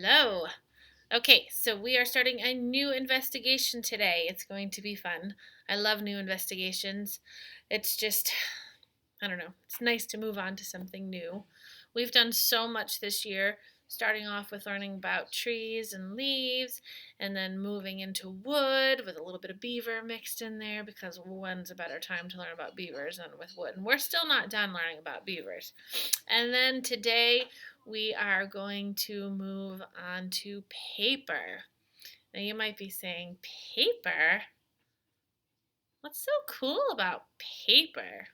Hello. Okay, so we are starting a new investigation today. It's going to be fun. I love new investigations. It's just, I don't know, it's nice to move on to something new. We've done so much this year, starting off with learning about trees and leaves, and then moving into wood with a little bit of beaver mixed in there because when's a better time to learn about beavers than with wood? And we're still not done learning about beavers. And then today we are going to move on to paper. Now you might be saying, paper? What's so cool about paper?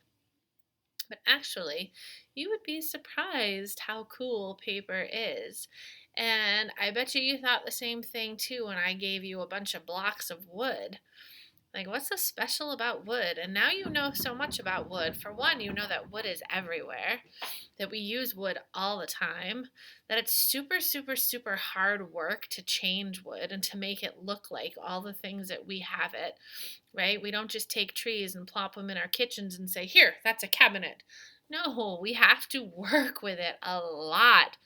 But actually, you would be surprised how cool paper is. And I bet you thought the same thing too when I gave you a bunch of blocks of wood. Like, what's so special about wood? And now you know so much about wood. For one, you know that wood is everywhere, that we use wood all the time, that it's super, super, super hard work to change wood and to make it look like all the things that we have it, right? We don't just take trees and plop them in our kitchens and say, here, that's a cabinet. No, we have to work with it a lot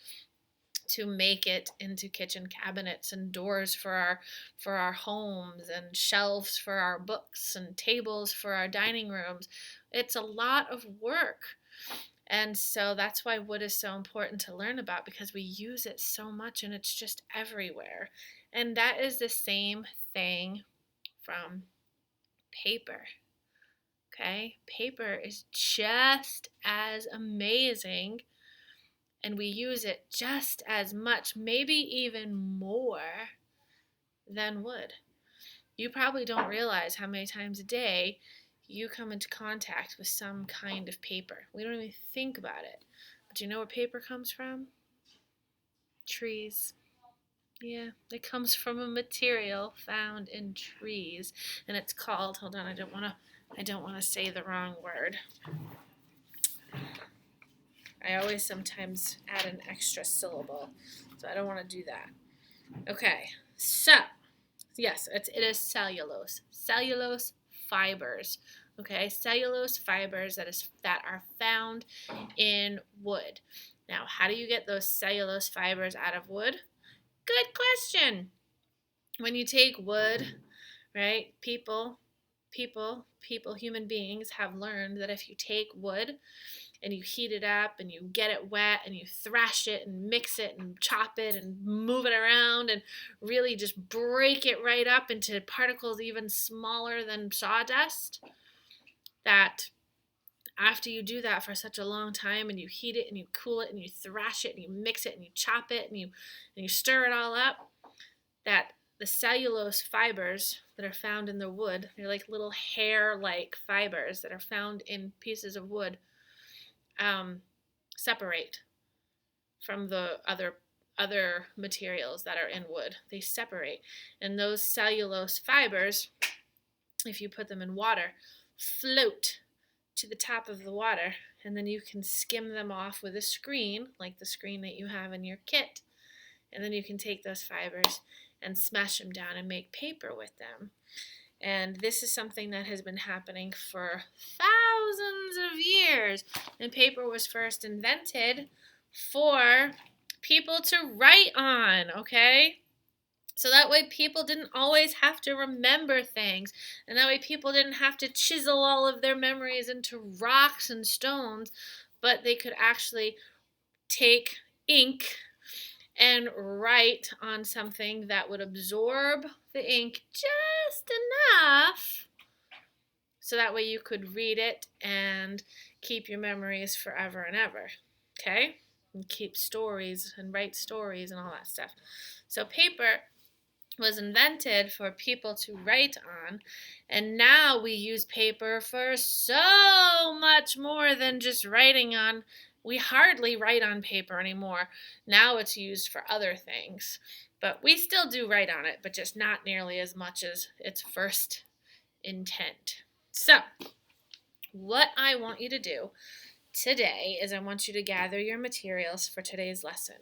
to make it into kitchen cabinets and doors for our homes and shelves for our books and tables for our dining rooms. It's a lot of work. And so that's why wood is so important to learn about because we use it so much and it's just everywhere. And that is the same thing from paper. Okay? Paper is just as amazing and we use it just as much, maybe even more than wood. You probably don't realize how many times a day you come into contact with some kind of paper. We don't even think about it. But do you know where paper comes from? Trees. Yeah, it comes from a material found in trees, and it's called. Hold on, I don't want to say the wrong word. I always sometimes add an extra syllable, so I don't want to do that. Okay, so yes, it is cellulose. Cellulose fibers. Okay, cellulose fibers that are found in wood. Now, how do you get those cellulose fibers out of wood? Good question. When you take wood, right? Human beings have learned that if you take wood and you heat it up and you get it wet and you thrash it and mix it and chop it and move it around and really just break it right up into particles even smaller than sawdust, that after you do that for such a long time and you heat it and you cool it and you thrash it and you mix it and you chop it and you stir it all up, that the cellulose fibers that are found in the wood, they're like little hair-like fibers that are found in pieces of wood, separate from the other materials that are in wood. They separate, and those cellulose fibers, if you put them in water, float to the top of the water, and then you can skim them off with a screen, like the screen that you have in your kit, and then you can take those fibers and smash them down and make paper with them. And this is something that has been happening for thousands of years. And paper was first invented for people to write on, okay? So that way people didn't always have to remember things. And that way people didn't have to chisel all of their memories into rocks and stones, but they could actually take ink and write on something that would absorb the ink just enough so that way you could read it and keep your memories forever and ever. Okay? And keep stories and write stories and all that stuff. So paper was invented for people to write on, and now we use paper for so much more than just writing on. We hardly write on paper anymore. Now it's used for other things, but we still do write on it, but just not nearly as much as its first intent. So, what I want you to do today is I want you to gather your materials for today's lesson.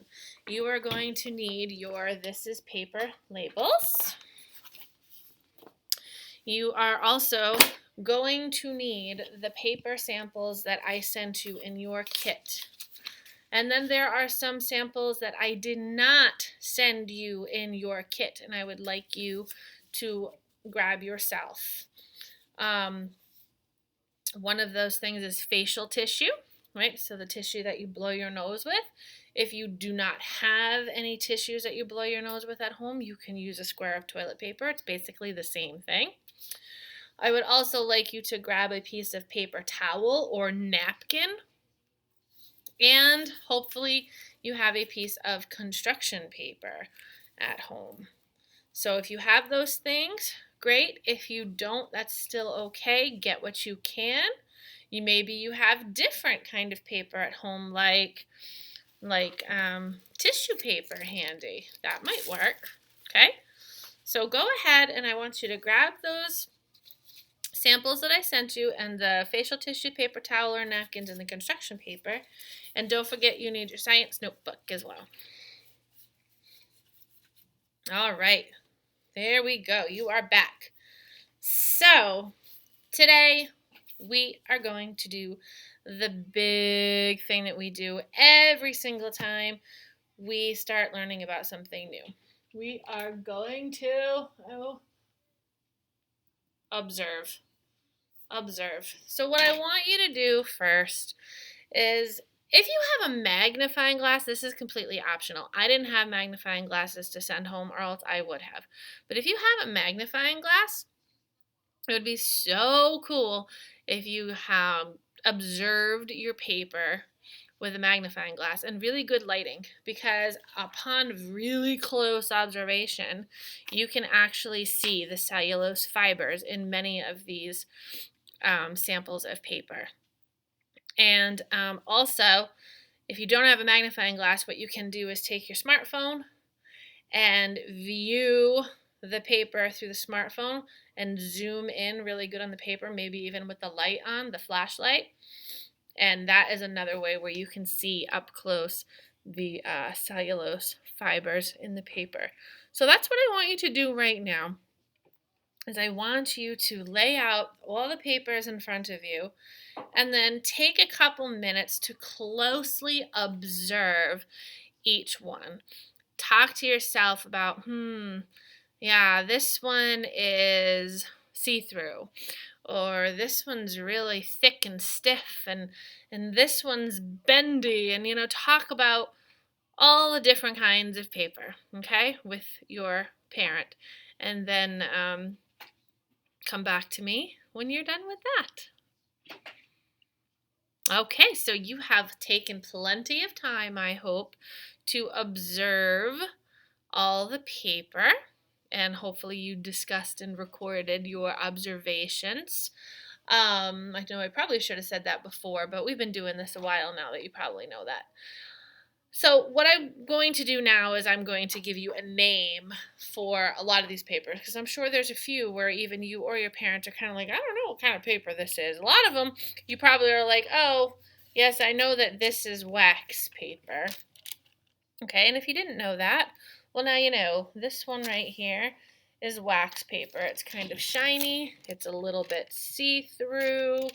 You are going to need your This is Paper labels. You are also going to need the paper samples that I sent you in your kit. And then there are some samples that I did not send you in your kit, and I would like you to grab yourself. One of those things is facial tissue, right? So the tissue that you blow your nose with. If you do not have any tissues that you blow your nose with at home, you can use a square of toilet paper. It's basically the same thing. I would also like you to grab a piece of paper towel or napkin, and hopefully you have a piece of construction paper at home. So if you have those things, great. If you don't, that's still okay. Get what you can. Maybe you have different kind of paper at home, like tissue paper handy. That might work. Okay. So go ahead, and I want you to grab those samples that I sent you and the facial tissue paper towel or napkins and the construction paper. And don't forget you need your science notebook as well. All right. There we go. You are back. So today we are going to do the big thing that we do every single time we start learning about something new. We are going to observe. So what I want you to do first is, if you have a magnifying glass, this is completely optional. I didn't have magnifying glasses to send home, or else I would have. But if you have a magnifying glass, it would be so cool if you have observed your paper with a magnifying glass and really good lighting, because upon really close observation, you can actually see the cellulose fibers in many of these samples of paper. And also, if you don't have a magnifying glass, what you can do is take your smartphone and view the paper through the smartphone and zoom in really good on the paper, maybe even with the light on, the flashlight. And that is another way where you can see up close the cellulose fibers in the paper. So that's what I want you to do right now, is I want you to lay out all the papers in front of you and then take a couple minutes to closely observe each one. Talk to yourself about, yeah, this one is see-through, or this one's really thick and stiff, and this one's bendy, and talk about all the different kinds of paper, okay, with your parent, and then come back to me when you're done with that. Okay, so you have taken plenty of time, I hope, to observe all the paper, and hopefully you discussed and recorded your observations. I know I probably should have said that before, but we've been doing this a while now that you probably know that. So what I'm going to do now is I'm going to give you a name for a lot of these papers, because I'm sure there's a few where even you or your parents are kind of like, I don't know what kind of paper this is. A lot of them, you probably are like, oh, yes, I know that this is wax paper. Okay, and if you didn't know that, well, now you know. This one right here is wax paper. It's kind of shiny. It's a little bit see-through.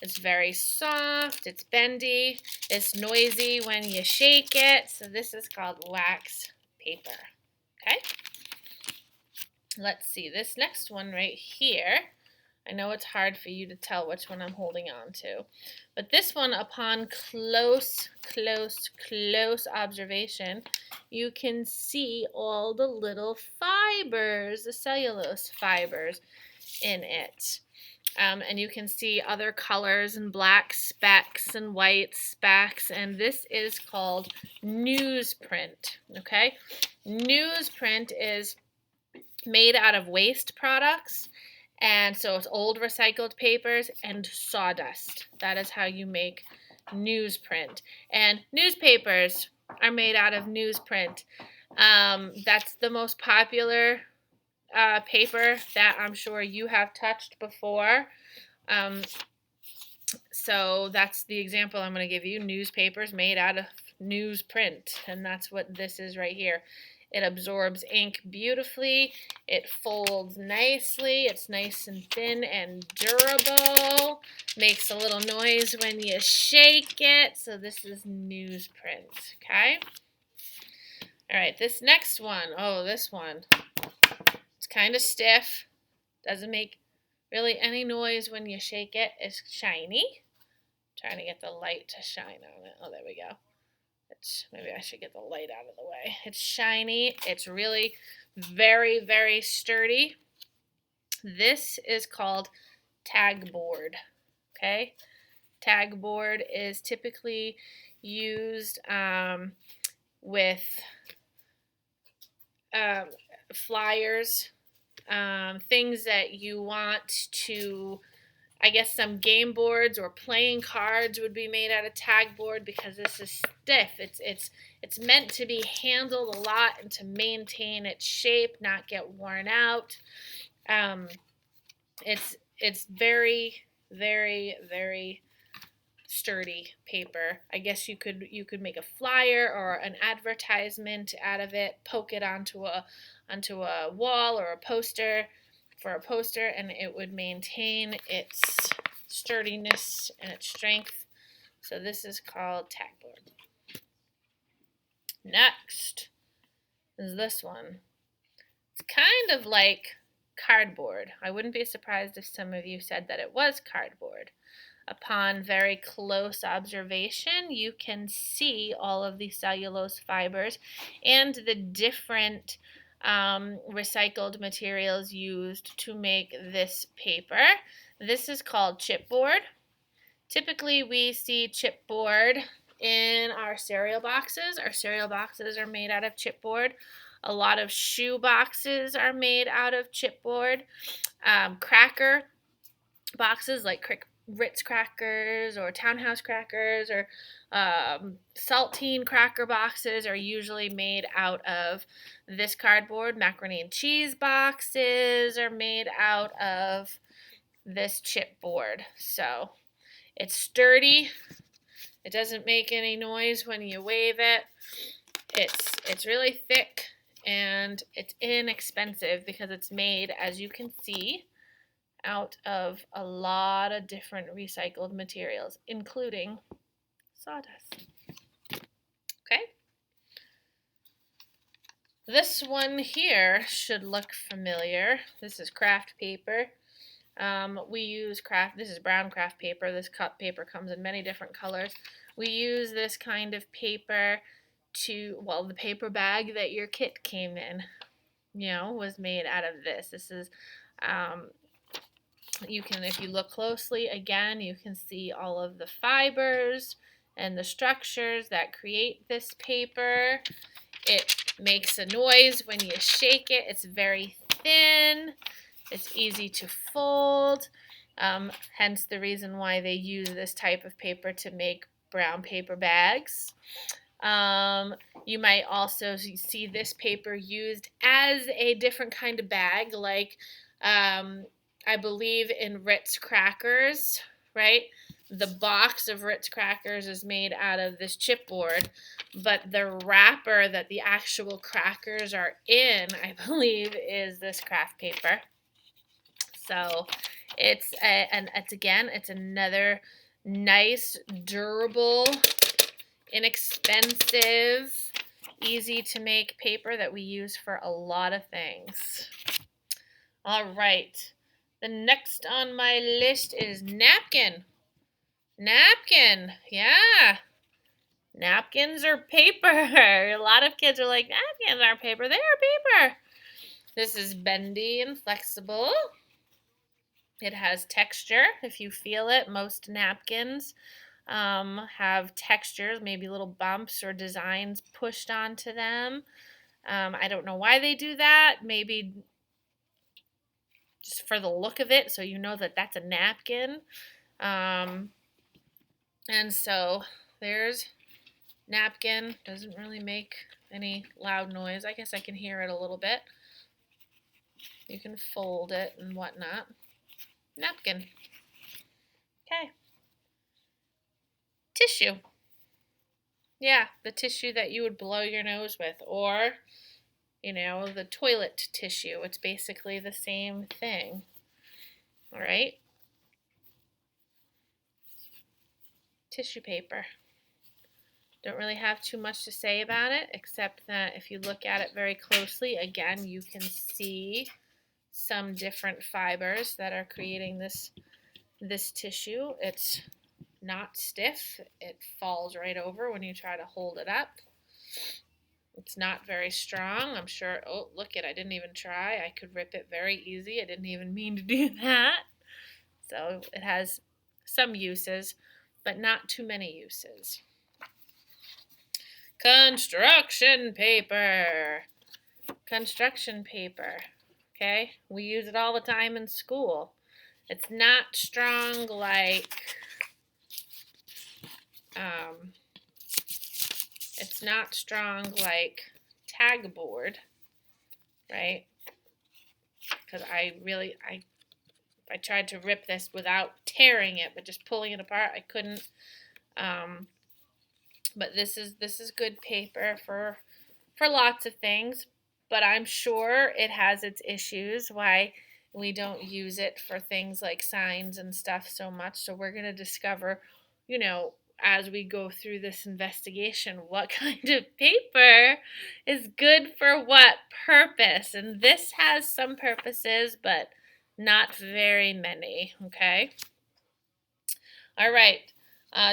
It's very soft. It's bendy. It's noisy when you shake it. So this is called wax paper. Okay? Let's see. This next one right here, I know it's hard for you to tell which one I'm holding on to, but this one, upon close observation, you can see all the little fibers, the cellulose fibers in it. And you can see other colors and black specks and white specks, and this is called newsprint, okay? Newsprint is made out of waste products, and so it's old recycled papers and sawdust. That is how you make newsprint. And newspapers are made out of newsprint. That's the most popular paper that I'm sure you have touched before. So that's the example I'm going to give you. Newspapers made out of newsprint, and that's what this is right here. It absorbs ink beautifully. It folds nicely. It's nice and thin and durable. Makes a little noise when you shake it. So this is newsprint, okay? All right, this next one. Oh, this one. It's kind of stiff. Doesn't make really any noise when you shake it. It's shiny. Trying to get the light to shine on it. Oh, there we go. Maybe I should get the light out of the way. It's shiny. It's really very, very sturdy. This is called tag board. Okay? Tag board is typically used with flyers, things that you want to, I guess some game boards or playing cards would be made out of tag board because this is stiff. It's meant to be handled a lot and to maintain its shape, not get worn out. It's very, very, very sturdy paper. I guess you could make a flyer or an advertisement out of it, poke it onto a wall or a poster for a poster, and it would maintain its sturdiness and its strength. So this is called tagboard. Next is this one. It's kind of like cardboard. I wouldn't be surprised if some of you said that it was cardboard. Upon very close observation, you can see all of the cellulose fibers and the different recycled materials used to make this paper. This is called chipboard. Typically, we see chipboard in our cereal boxes. Our cereal boxes are made out of chipboard. A lot of shoe boxes are made out of chipboard. Cracker boxes like Ritz crackers or Townhouse crackers or saltine cracker boxes are usually made out of this cardboard. Macaroni and cheese boxes are made out of this chipboard. So it's sturdy. It doesn't make any noise when you wave it. It's really thick and it's inexpensive because it's made, as you can see, out of a lot of different recycled materials, including sawdust. Okay? This one here should look familiar. This is craft paper. We use this is brown craft paper. This cut paper comes in many different colors. We use this kind of paper the paper bag that your kit came in, was made out of this. This is, if you look closely, again, you can see all of the fibers and the structures that create this paper. It makes a noise when you shake it. It's very thin. It's easy to fold. Hence the reason why they use this type of paper to make brown paper bags. You might also see this paper used as a different kind of bag, like I believe in Ritz crackers, right? The box of Ritz crackers is made out of this chipboard, but the wrapper that the actual crackers are in, I believe, is this craft paper. So it's another nice, durable, inexpensive, easy to make paper that we use for a lot of things. All right. The next on my list is napkin. Napkin, yeah. Napkins are paper. A lot of kids are like, napkins aren't paper. They are paper. This is bendy and flexible. It has texture. If you feel it, most napkins have textures, maybe little bumps or designs pushed onto them. I don't know why they do that. Maybe just for the look of it, so you know that that's a napkin. And so there's napkin. Doesn't really make any loud noise. I guess I can hear it a little bit. You can fold it and whatnot. Napkin. Okay. Tissue. Yeah, the tissue that you would blow your nose with, or the toilet tissue. It's basically the same thing. All right? Tissue paper. Don't really have too much to say about it, except that if you look at it very closely, again, you can see some different fibers that are creating this tissue. It's not stiff. It falls right over when you try to hold it up. It's not very strong. I'm sure, oh, look it, I didn't even try. I could rip it very easy. I didn't even mean to do that. So it has some uses, but not too many uses. Construction paper. Construction paper. Okay, we use it all the time in school. It's not strong like tag board, right? Because I tried to rip this without tearing it, but just pulling it apart, I couldn't. But this is good paper for lots of things. But I'm sure it has its issues why we don't use it for things like signs and stuff so much. So we're going to discover, as we go through this investigation, what kind of paper is good for what purpose. And this has some purposes, but not very many, okay? All right,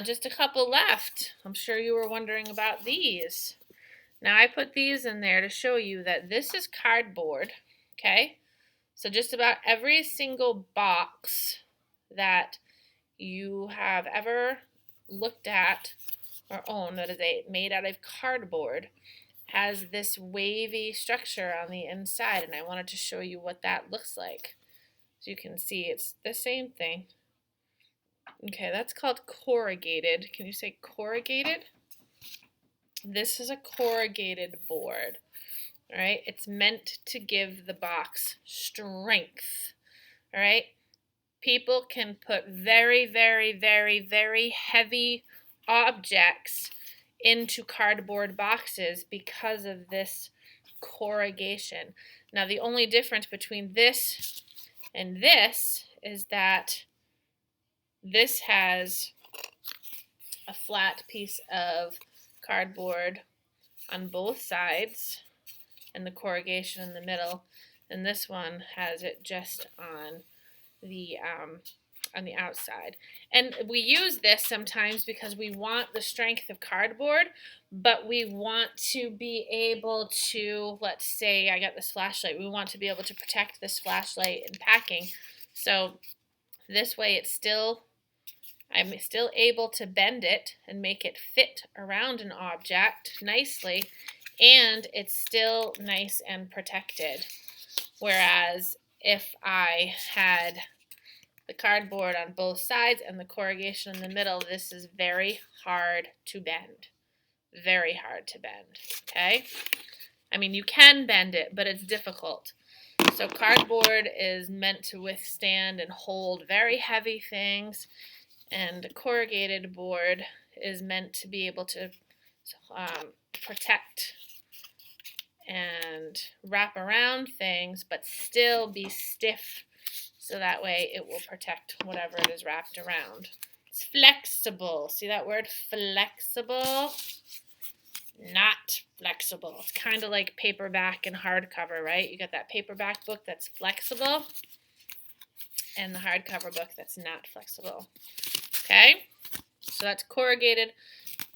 just a couple left. I'm sure you were wondering about these. Now I put these in there to show you that this is cardboard, okay? So just about every single box that you have ever looked at or owned that is made out of cardboard has this wavy structure on the inside, and I wanted to show you what that looks like. So you can see it's the same thing. Okay, that's called corrugated. Can you say corrugated? This is a corrugated board. All right, it's meant to give the box strength. All right, people can put very, very, very, very heavy objects into cardboard boxes because of this corrugation. Now, the only difference between this and this is that this has a flat piece of cardboard on both sides and the corrugation in the middle, and this one has it just on the outside. And we use this sometimes because we want the strength of cardboard, but we want to be able to, let's say I got this flashlight, we want to be able to protect this flashlight in packing. So this way I'm still able to bend it and make it fit around an object nicely, and it's still nice and protected. Whereas if I had the cardboard on both sides and the corrugation in the middle, this is very hard to bend. Very hard to bend, okay? I mean, you can bend it, but it's difficult. So cardboard is meant to withstand and hold very heavy things, and a corrugated board is meant to be able to protect and wrap around things, but still be stiff, so that way it will protect whatever it is wrapped around. It's flexible. See that word, flexible? Not flexible. It's kind of like paperback and hardcover, right? You got that paperback book that's flexible and the hardcover book that's not flexible. Okay? So that's corrugated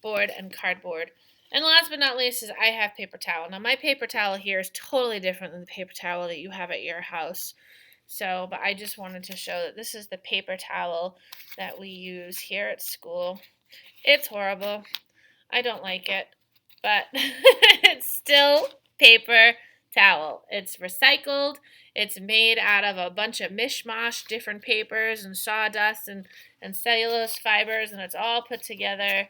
board and cardboard. And last but not least is I have paper towel. Now my paper towel here is totally different than the paper towel that you have at your house. So, but I just wanted to show that this is the paper towel that we use here at school. It's horrible. I don't like it, but it's still paper towel. It's recycled. It's made out of a bunch of mishmash, different papers and sawdust and cellulose fibers, and it's all put together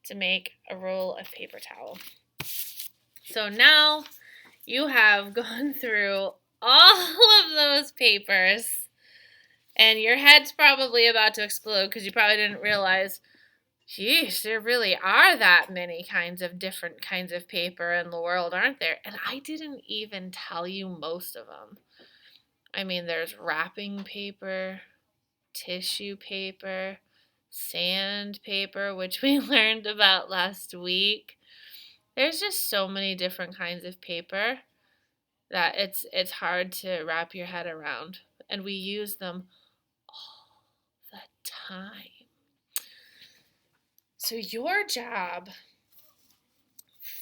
to make a roll of paper towel. So now you have gone through all of those papers, and your head's probably about to explode because you probably didn't realize Yeesh, there really are that many different kinds of paper in the world, aren't there? And I didn't even tell you most of them. I mean, there's wrapping paper, tissue paper, sandpaper, which we learned about last week. There's just so many different kinds of paper that it's hard to wrap your head around, and we use them all the time. So your job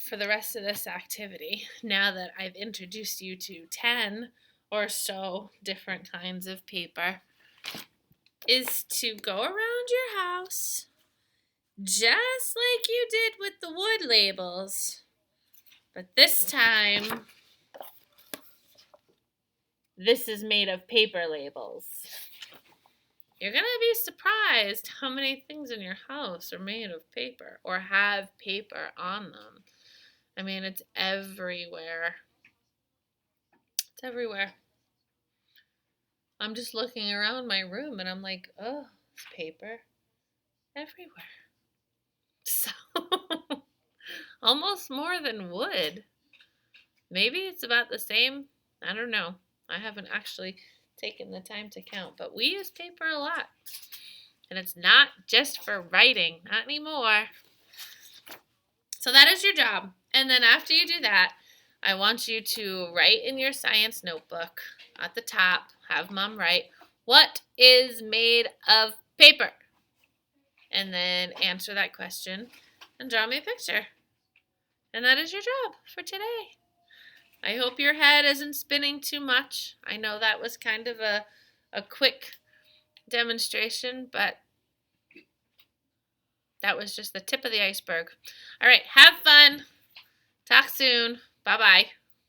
for the rest of this activity, now that I've introduced you to 10 or so different kinds of paper, is to go around your house just like you did with the wood labels. But this time, this is made of paper labels. You're going to be surprised how many things in your house are made of paper or have paper on them. I mean, it's everywhere. It's everywhere. I'm just looking around my room and I'm like, oh, it's paper everywhere. So, almost more than wood. Maybe it's about the same. I don't know. I haven't actually taken the time to count, but we use paper a lot. And it's not just for writing, not anymore. So that is your job. And then after you do that, I want you to write in your science notebook at the top, have Mom write, what is made of paper? And then answer that question and draw me a picture. And that is your job for today. I hope your head isn't spinning too much. I know that was kind of a quick demonstration, but that was just the tip of the iceberg. All right, have fun. Talk soon. Bye-bye.